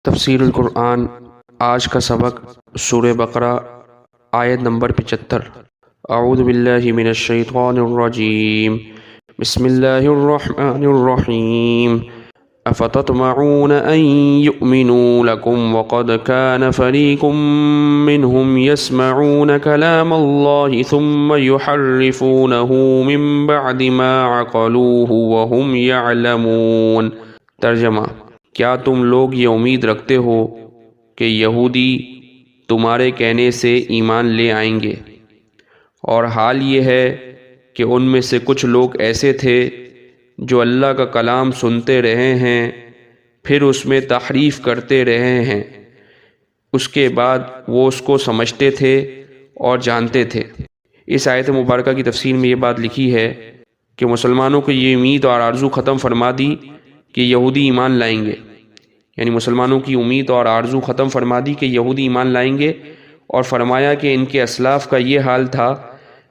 تفسیر القرآن آج کا سبق سورہ بقرہ آیت نمبر 75۔ اعوذ باللہ من الشیطان الرجیم، بسم اللہ الرحمن الرحیم۔ افتطمعون ان یؤمنوا لکم وقد کان فریق منہم یسمعون کلام اللہ ثم یحرفونہ من بعد ما عقلوہ وہم یعلمون۔ ترجمہ: کیا تم لوگ یہ امید رکھتے ہو کہ یہودی تمہارے کہنے سے ایمان لے آئیں گے؟ اور حال یہ ہے کہ ان میں سے کچھ لوگ ایسے تھے جو اللہ کا کلام سنتے رہے ہیں پھر اس میں تحریف کرتے رہے ہیں، اس کے بعد وہ اس کو سمجھتے تھے اور جانتے تھے۔ اس آیت مبارکہ کی تفسیر میں یہ بات لکھی ہے کہ مسلمانوں کو یہ امید اور آرزو ختم فرما دی کہ یہودی ایمان لائیں گے، یعنی مسلمانوں کی امید اور آرزو ختم فرما دی کہ یہودی ایمان لائیں گے، اور فرمایا کہ ان کے اسلاف کا یہ حال تھا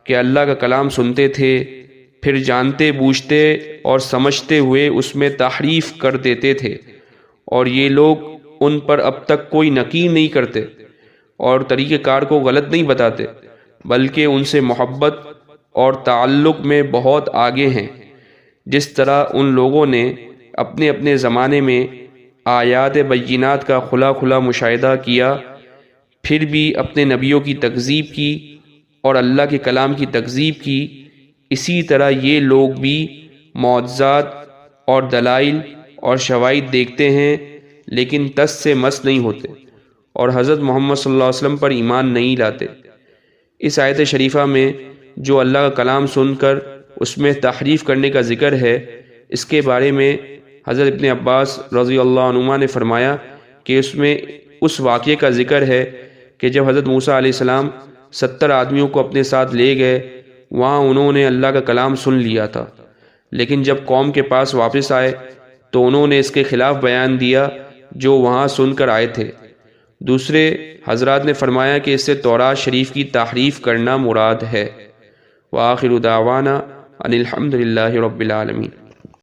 کہ اللہ کا کلام سنتے تھے پھر جانتے بوجھتے اور سمجھتے ہوئے اس میں تحریف کر دیتے تھے، اور یہ لوگ ان پر اب تک کوئی نکیر نہیں کرتے اور طریقہ کار کو غلط نہیں بتاتے، بلکہ ان سے محبت اور تعلق میں بہت آگے ہیں۔ جس طرح ان لوگوں نے اپنے اپنے زمانے میں آیات بینات کا کھلا کھلا مشاہدہ کیا، پھر بھی اپنے نبیوں کی تکذیب کی اور اللہ کے کلام کی تکذیب کی، اسی طرح یہ لوگ بھی معجزات اور دلائل اور شواہد دیکھتے ہیں لیکن ٹس سے مس نہیں ہوتے اور حضرت محمد صلی اللہ علیہ وسلم پر ایمان نہیں لاتے۔ اس آیت شریفہ میں جو اللہ کا کلام سن کر اس میں تحریف کرنے کا ذکر ہے، اس کے بارے میں حضرت ابن عباس رضی اللہ عنہما نے فرمایا کہ اس میں اس واقعے کا ذکر ہے کہ جب حضرت موسیٰ علیہ السلام 70 آدمیوں کو اپنے ساتھ لے گئے، وہاں انہوں نے اللہ کا کلام سن لیا تھا، لیکن جب قوم کے پاس واپس آئے تو انہوں نے اس کے خلاف بیان دیا جو وہاں سن کر آئے تھے۔ دوسرے حضرات نے فرمایا کہ اس سے تورات شریف کی تحریف کرنا مراد ہے۔ وآخر دعوانا ان الحمد للہ رب العالمین۔